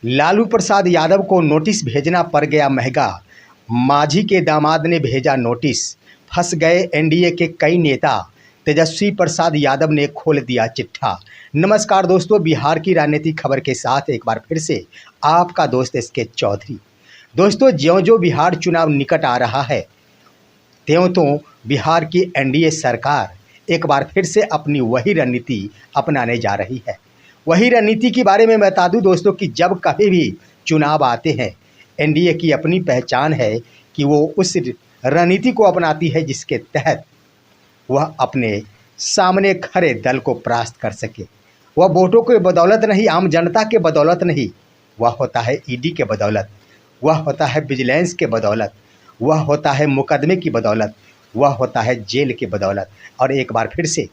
लालू प्रसाद यादव को नोटिस भेजना पड़ गया महंगा। मांझी के दामाद ने भेजा नोटिस। फंस गए एनडीए के कई नेता। तेजस्वी प्रसाद यादव ने खोल दिया चिट्ठा। नमस्कार दोस्तों, बिहार की राजनीतिक खबर के साथ एक बार फिर से आपका दोस्त एसके चौधरी। दोस्तों, ज्यों-ज्यों बिहार चुनाव निकट आ रहा है, त्यों-त्यों बिहार की एनडीए सरकार एक बार फिर से अपनी वही रणनीति अपनाने जा रही है। वही रणनीति के बारे में बता दूं दोस्तों कि जब कभी भी चुनाव आते हैं, एनडीए की अपनी पहचान है कि वो उस रणनीति को अपनाती है जिसके तहत वह अपने सामने खड़े दल को परास्त कर सके। वह वोटों के बदौलत नहीं, आम जनता के बदौलत नहीं, वह होता है ईडी के बदौलत, वह होता है विजिलेंस के बदौलत, वह होता है मुकदमे की बदौलत, वह होता है जेल के बदौलत। और एक बार फिर से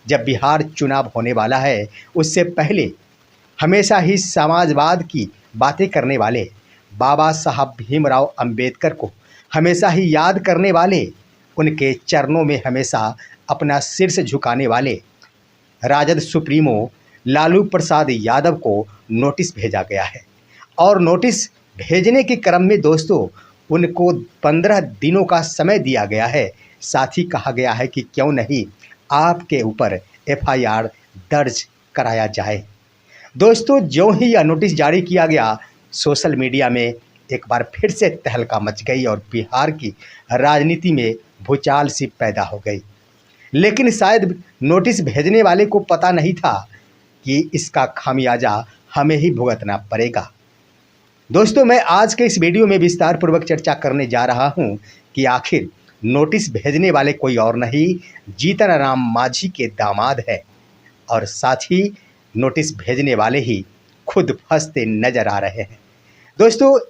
जब बिहार चुनाव होने वाला है, उससे पहले हमेशा ही समाजवाद की बातें करने वाले बाबा साहब भीमराव अंबेडकर को हमेशा ही याद करने वाले, उनके चरणों में हमेशा अपना शीर्ष झुकाने वाले राजद सुप्रीमो लालू प्रसाद यादव को नोटिस भेजा गया है। और नोटिस भेजने के क्रम में दोस्तों उनको 15 दिनों का समय दिया गया है। साथ ही कहा गया है कि क्यों नहीं आपके ऊपर एफआईआर दर्ज कराया जाए। दोस्तों, जो ही यह नोटिस जारी किया गया, सोशल मीडिया में एक बार फिर से तहलका मच गई और बिहार की राजनीति में भूचाल सी पैदा हो गई। लेकिन शायद नोटिस भेजने वाले को पता नहीं था कि इसका खामियाजा हमें ही भुगतना पड़ेगा। दोस्तों, मैं आज के इस वीडियो में विस्तार पूर्वक चर्चा करने जा रहा हूं कि आखिर नोटिस भेजने वाले कोई और नहीं, जीतन राम मांझी के दामाद है। और साथ ही नोटिस भेजने वाले ही खुद फंसते नजर आ रहे हैं। दोस्तों,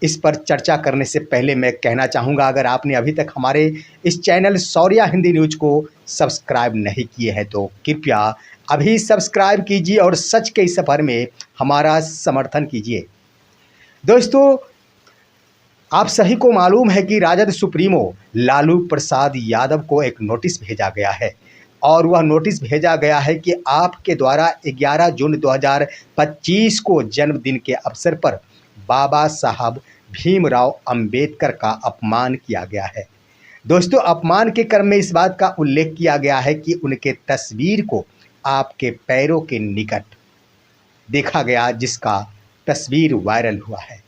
इस पर चर्चा करने से पहले मैं कहना चाहूँगा, अगर आपने अभी तक हमारे इस चैनल शौर्या हिंदी न्यूज़ को सब्सक्राइब नहीं किए हैं तो कृपया अभी सब्सक्राइब कीजिए और सच के इस सफ़र में हमारा समर्थन कीजिए। दोस्तों, आप सभी को मालूम है कि राजद सुप्रीमो लालू प्रसाद यादव को एक नोटिस भेजा गया है। और वह नोटिस भेजा गया है कि आपके द्वारा 11 जून 2025 को जन्मदिन के अवसर पर बाबा साहब भीमराव अंबेडकर का अपमान किया गया है। दोस्तों, अपमान के क्रम में इस बात का उल्लेख किया गया है कि उनके तस्वीर को आपके पैरों के निकट देखा गया, जिसका तस्वीर वायरल हुआ है।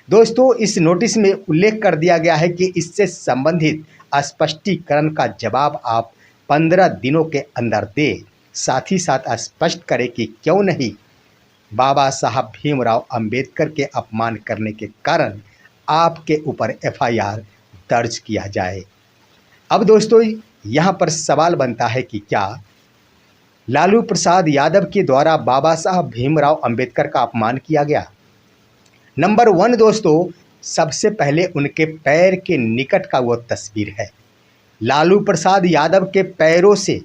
दोस्तों, इस नोटिस में उल्लेख कर दिया गया है कि इससे संबंधित स्पष्टीकरण का जवाब आप 15 दिनों के अंदर दे। साथ ही साथ स्पष्ट करें कि क्यों नहीं बाबा साहब भीमराव अंबेडकर के अपमान करने के कारण आपके ऊपर एफआईआर दर्ज किया जाए। अब दोस्तों, यहाँ पर सवाल बनता है कि क्या लालू प्रसाद यादव के द्वारा बाबा साहब भीमराव अंबेडकर का अपमान किया गया? नंबर 1 दोस्तों, सबसे पहले उनके पैर के निकट का वो तस्वीर है। लालू प्रसाद यादव के पैरों से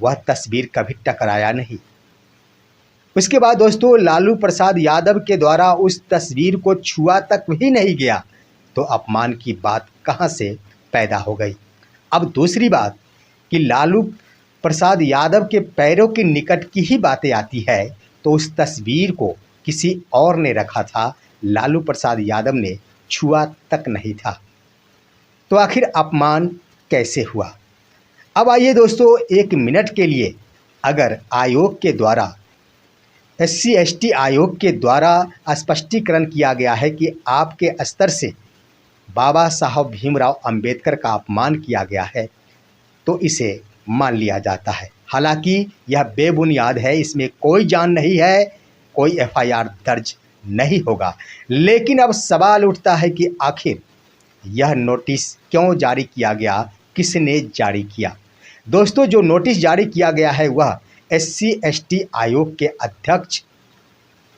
वह तस्वीर कभी टकराया नहीं। उसके बाद दोस्तों, लालू प्रसाद यादव के द्वारा उस तस्वीर को छुआ तक भी नहीं गया, तो अपमान की बात कहां से पैदा हो गई? अब दूसरी बात कि लालू प्रसाद यादव के पैरों के निकट की ही बातें आती है, तो उस तस्वीर को किसी और ने रखा था, लालू प्रसाद यादव ने छुआ तक नहीं था। तो आखिर अपमान कैसे हुआ? अब आइए दोस्तों, 1 मिनट के लिए अगर आयोग के द्वारा SC/ST आयोग के द्वारा स्पष्टीकरण किया गया है कि आपके स्तर से बाबा साहब भीमराव अंबेडकर का अपमान किया गया है, तो इसे मान लिया जाता है। हालांकि यह बेबुनियाद है, इसमें कोई जान नहीं है, कोई एफआईआर दर्ज नहीं होगा। लेकिन अब सवाल उठता है कि आखिर यह नोटिस क्यों जारी किया गया, किसने जारी किया? दोस्तों, जो नोटिस जारी किया गया है वह SC/ST आयोग के अध्यक्ष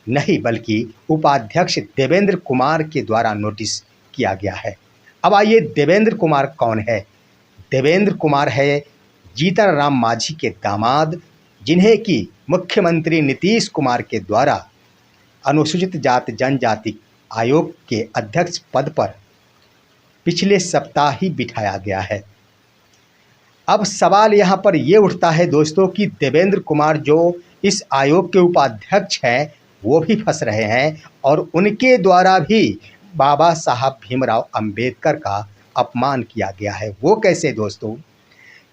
नहीं बल्कि उपाध्यक्ष देवेंद्र कुमार के द्वारा नोटिस किया गया है। अब आइए, देवेंद्र कुमार कौन है? देवेंद्र कुमार है जीतन राम मांझी के दामाद, जिन्हें कि मुख्यमंत्री नीतीश कुमार के द्वारा अनुसूचित जाति जनजाति आयोग के अध्यक्ष पद पर पिछले सप्ताह ही बिठाया गया है। अब सवाल यहाँ पर ये उठता है दोस्तों कि देवेंद्र कुमार जो इस आयोग के उपाध्यक्ष हैं, वो भी फंस रहे हैं और उनके द्वारा भी बाबा साहब भीमराव अंबेडकर का अपमान किया गया है। वो कैसे दोस्तों,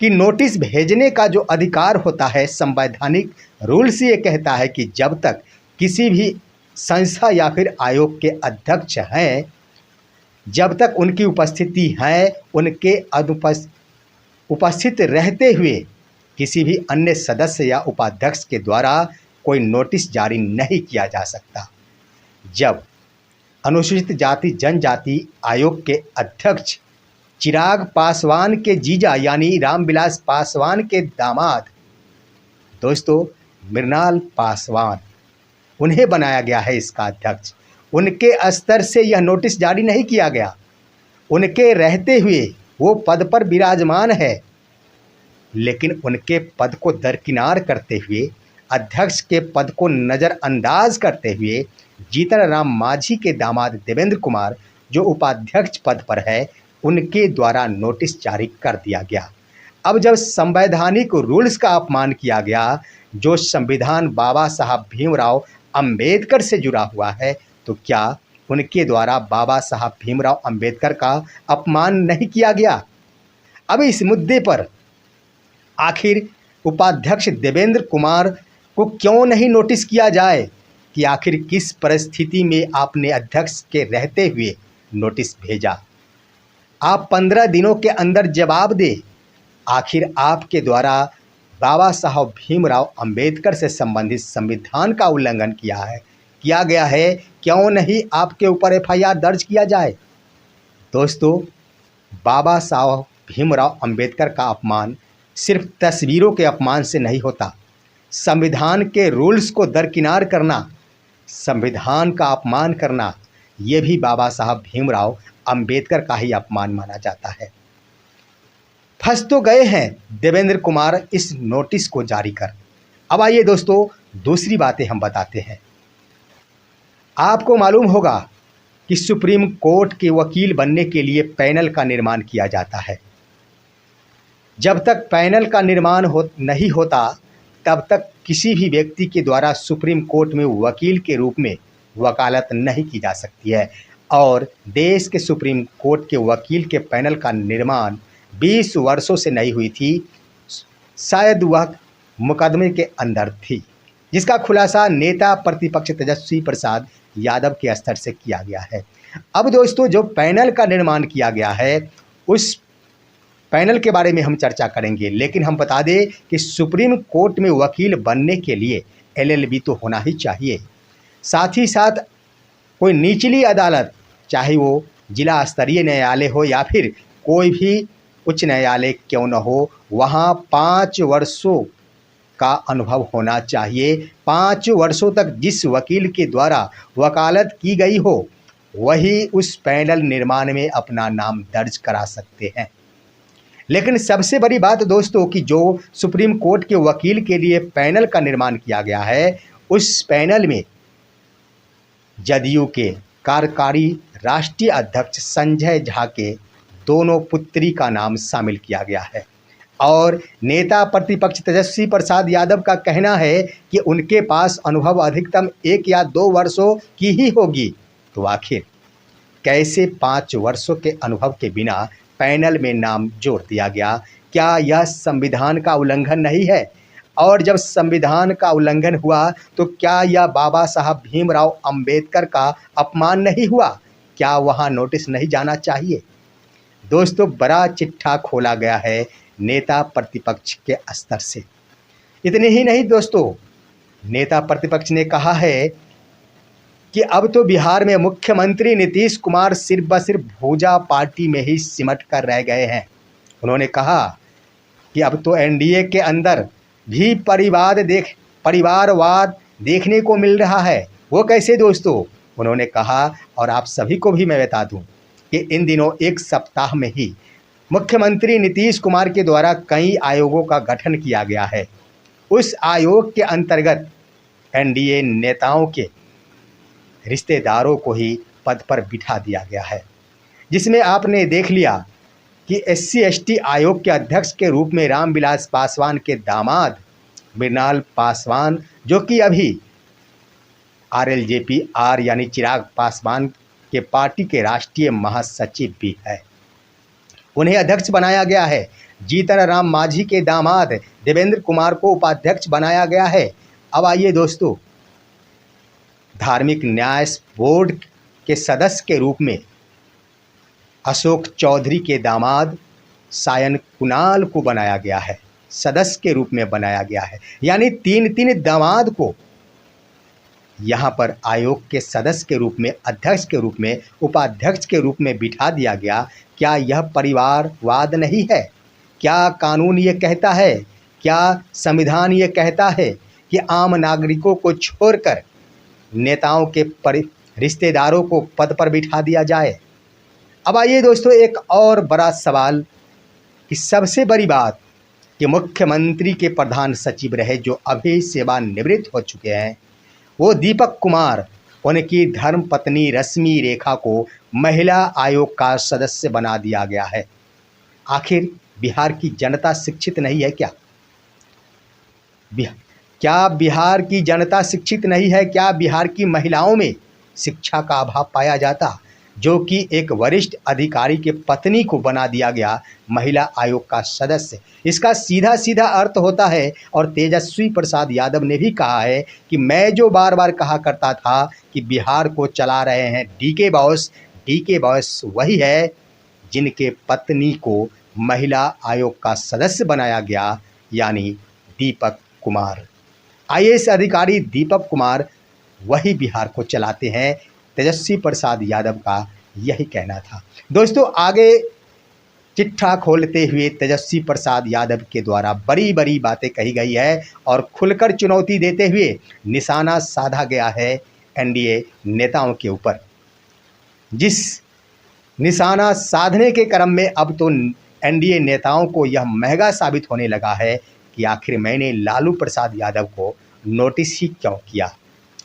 कि नोटिस भेजने का जो अधिकार होता है, संवैधानिक रूल्स ये कहता है कि जब तक किसी भी संस्था या फिर आयोग के अध्यक्ष हैं, जब तक उनकी उपस्थिति है, उनके उपस्थित रहते हुए किसी भी अन्य सदस्य या उपाध्यक्ष के द्वारा कोई नोटिस जारी नहीं किया जा सकता। जब अनुसूचित जाति जनजाति आयोग के अध्यक्ष चिराग पासवान के जीजा यानी रामविलास पासवान के दामाद दोस्तों मृणाल पासवान, उन्हें बनाया गया है इसका अध्यक्ष। उनके स्तर से यह नोटिस जारी नहीं किया गया। उनके रहते हुए वो पद पर विराजमान है, लेकिन उनके पद को दरकिनार करते हुए, अध्यक्ष के पद को नज़रअंदाज करते हुए जीतन राम मांझी के दामाद देवेंद्र कुमार जो उपाध्यक्ष पद पर है, उनके द्वारा नोटिस जारी कर दिया गया। अब जब संवैधानिक रूल्स का अपमान किया गया, जो संविधान बाबा साहब भीमराव अंबेडकर से जुड़ा हुआ है, तो क्या उनके द्वारा बाबा साहब भीमराव अंबेडकर का अपमान नहीं किया गया? अब इस मुद्दे पर आखिर उपाध्यक्ष देवेंद्र कुमार को क्यों नहीं नोटिस किया जाए कि आखिर किस परिस्थिति में आपने अध्यक्ष के रहते हुए नोटिस भेजा? आप 15 दिनों के अंदर जवाब दें। आखिर आपके द्वारा बाबा साहब भीमराव अंबेडकर से संबंधित संविधान का उल्लंघन किया गया है, क्यों नहीं आपके ऊपर एफआईआर दर्ज किया जाए? दोस्तों, बाबा साहब भीमराव अंबेडकर का अपमान सिर्फ तस्वीरों के अपमान से नहीं होता। संविधान के रूल्स को दरकिनार करना, संविधान का अपमान करना, ये भी बाबा साहब भीमराव अंबेडकर का ही अपमान माना जाता है। फंस तो गए हैं देवेंद्र कुमार इस नोटिस को जारी कर। अब आइए दोस्तों, दूसरी बातें हम बताते हैं। आपको मालूम होगा कि सुप्रीम कोर्ट के वकील बनने के लिए पैनल का निर्माण किया जाता है। जब तक पैनल का निर्माण नहीं होता, तब तक किसी भी व्यक्ति के द्वारा सुप्रीम कोर्ट में वकील के रूप में वकालत नहीं की जा सकती है। और देश के सुप्रीम कोर्ट के वकील के पैनल का निर्माण 20 वर्षों से नहीं हुई थी। शायद वह मुकदमे के अंदर थी, जिसका खुलासा नेता प्रतिपक्ष तेजस्वी प्रसाद यादव के स्तर से किया गया है। अब दोस्तों, जो पैनल का निर्माण किया गया है, उस पैनल के बारे में हम चर्चा करेंगे, लेकिन हम बता दें कि सुप्रीम कोर्ट में वकील बनने के लिए LLB तो होना ही चाहिए। साथ ही साथ कोई निचली अदालत, चाहे वो जिला स्तरीय न्यायालय हो या फिर कोई भी उच्च न्यायालय क्यों न हो, वहाँ 5 वर्षों का अनुभव होना चाहिए। 5 वर्षों तक जिस वकील के द्वारा वकालत की गई हो, वही उस पैनल निर्माण में अपना नाम दर्ज करा सकते हैं। लेकिन सबसे बड़ी बात दोस्तों कि जो सुप्रीम कोर्ट के वकील के लिए पैनल का निर्माण किया गया है, उस पैनल में जदयू के कार्यकारी राष्ट्रीय अध्यक्ष संजय झा के दोनों पुत्री का नाम शामिल किया गया है। और नेता प्रतिपक्ष तेजस्वी प्रसाद यादव का कहना है कि उनके पास अनुभव अधिकतम 1 या 2 वर्षों की ही होगी। तो आखिर कैसे 5 वर्षों के अनुभव के बिना पैनल में नाम जोड़ दिया गया? क्या यह संविधान का उल्लंघन नहीं है? और जब संविधान का उल्लंघन हुआ, तो क्या यह बाबा साहब भीमराव अंबेडकर का अपमान नहीं हुआ? क्या वहां नोटिस नहीं जाना चाहिए? दोस्तों, बड़ा चिट्ठा खोला गया है नेता प्रतिपक्ष के स्तर से। इतने ही नहीं दोस्तों, नेता प्रतिपक्ष ने कहा है कि अब तो बिहार में मुख्यमंत्री नीतीश कुमार सिर्फ ब सिर्फ भूजा पार्टी में ही सिमट कर रह गए हैं। उन्होंने कहा कि अब तो एनडीए के अंदर भी परिवारवाद देखने को मिल रहा है। वो कैसे दोस्तों? उन्होंने कहा, और आप सभी को भी मैं बता दूं कि इन दिनों 1 सप्ताह में ही मुख्यमंत्री नीतीश कुमार के द्वारा कई आयोगों का गठन किया गया है। उस आयोग के अंतर्गत एनडीए नेताओं के रिश्तेदारों को ही पद पर बिठा दिया गया है, जिसमें आपने देख लिया कि SC/ST आयोग के अध्यक्ष के रूप में रामविलास पासवान के दामाद मृणाल पासवान, जो कि अभी RLJP आर यानी चिराग पासवान के पार्टी के राष्ट्रीय महासचिव भी है। उन्हें अध्यक्ष बनाया गया है। जीतन राम मांझी के दामाद देवेंद्र कुमार को उपाध्यक्ष बनाया गया है। अब आइए दोस्तों, धार्मिक न्याय बोर्ड के सदस्य के रूप में अशोक चौधरी के दामाद सायन कुणाल को बनाया गया है, सदस्य के रूप में बनाया गया है। यानी तीन दामाद को यहाँ पर आयोग के सदस्य के रूप में, अध्यक्ष के रूप में, उपाध्यक्ष के रूप में बिठा दिया गया। क्या यह परिवारवाद नहीं है? क्या कानून ये कहता है, क्या संविधान ये कहता है कि आम नागरिकों को छोड़कर नेताओं के रिश्तेदारों को पद पर बिठा दिया जाए? अब आइए दोस्तों, एक और बड़ा सवाल कि सबसे बड़ी बात कि मुख्यमंत्री के प्रधान सचिव रहे जो अभी सेवानिवृत्त हो चुके हैं, वो दीपक कुमार, उनकी धर्मपत्नी रश्मि रेखा को महिला आयोग का सदस्य बना दिया गया है। आखिर बिहार की जनता शिक्षित नहीं है क्या? क्या बिहार की जनता शिक्षित नहीं है? क्या बिहार की महिलाओं में शिक्षा का अभाव पाया जाता, जो कि एक वरिष्ठ अधिकारी के पत्नी को बना दिया गया महिला आयोग का सदस्य? इसका सीधा सीधा अर्थ होता है, और तेजस्वी प्रसाद यादव ने भी कहा है कि मैं जो बार बार कहा करता था कि बिहार को चला रहे हैं डीके बॉस वही है जिनके पत्नी को महिला आयोग का सदस्य बनाया गया, यानी दीपक कुमार। IAS अधिकारी दीपक कुमार वही बिहार को चलाते हैं। तेजस्वी प्रसाद यादव का यही कहना था। दोस्तों, आगे चिट्ठा खोलते हुए तेजस्वी प्रसाद यादव के द्वारा बड़ी बड़ी बातें कही गई है और खुलकर चुनौती देते हुए निशाना साधा गया है NDA नेताओं के ऊपर। जिस निशाना साधने के क्रम में अब तो NDA नेताओं को यह महंगा साबित होने लगा है कि आखिर मैंने लालू प्रसाद यादव को नोटिस ही क्यों किया।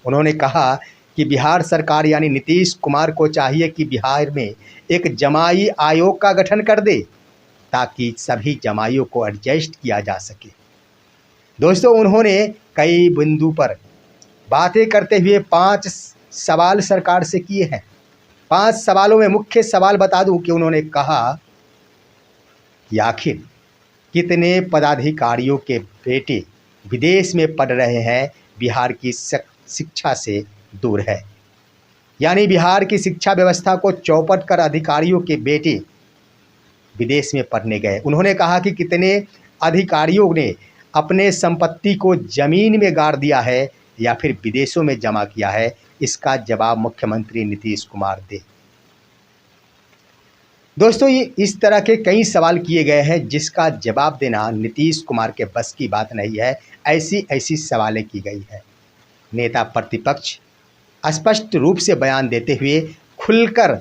उन्होंने कहा कि बिहार सरकार यानी नीतीश कुमार को चाहिए कि बिहार में एक जमाई आयोग का गठन कर दे ताकि सभी जमाइयों को एडजस्ट किया जा सके। दोस्तों, उन्होंने कई बिंदु पर बातें करते हुए 5 सवाल सरकार से किए हैं। 5 सवालों में मुख्य सवाल बता दूं कि उन्होंने कहा कि आखिर कितने पदाधिकारियों के बेटे विदेश में पढ़ रहे हैं, बिहार की शिक्षा से दूर है। यानी बिहार की शिक्षा व्यवस्था को चौपट कर अधिकारियों के बेटे विदेश में पढ़ने गए। उन्होंने कहा कि कितने अधिकारियों ने अपने संपत्ति को जमीन में गाड़ दिया है या फिर विदेशों में जमा किया है, इसका जवाब मुख्यमंत्री नीतीश कुमार दे। दोस्तों, ये इस तरह के कई सवाल किए गए हैं जिसका जवाब देना नीतीश कुमार के बस की बात नहीं है। ऐसी सवालें की गई है। नेता प्रतिपक्ष स्पष्ट रूप से बयान देते हुए खुलकर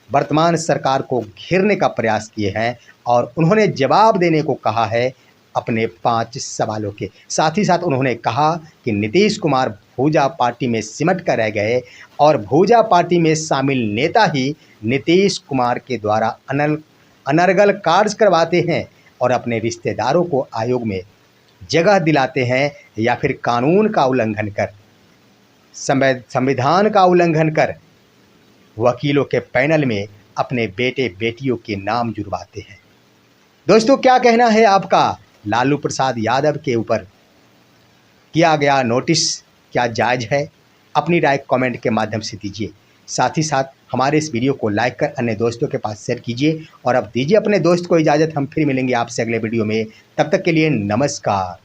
वर्तमान सरकार को घेरने का प्रयास किए हैं और उन्होंने जवाब देने को कहा है अपने 5 सवालों के। साथ ही साथ उन्होंने कहा कि नीतीश कुमार भूजा पार्टी में सिमट कर रह गए और भूजा पार्टी में शामिल नेता ही नीतीश कुमार के द्वारा अनर्गल कार्य करवाते हैं और अपने रिश्तेदारों को आयोग में जगह दिलाते हैं या फिर कानून का उल्लंघन कर, संविधान का उल्लंघन कर वकीलों के पैनल में अपने बेटे बेटियों के नाम जुड़वाते हैं। दोस्तों, क्या कहना है आपका लालू प्रसाद यादव के ऊपर किया गया नोटिस क्या जायज़ है? अपनी राय कमेंट के माध्यम से दीजिए। साथ ही साथ हमारे इस वीडियो को लाइक कर अन्य दोस्तों के पास शेयर कीजिए और अब दीजिए अपने दोस्त को इजाज़त। हम फिर मिलेंगे आपसे अगले वीडियो में। तब तक के लिए नमस्कार।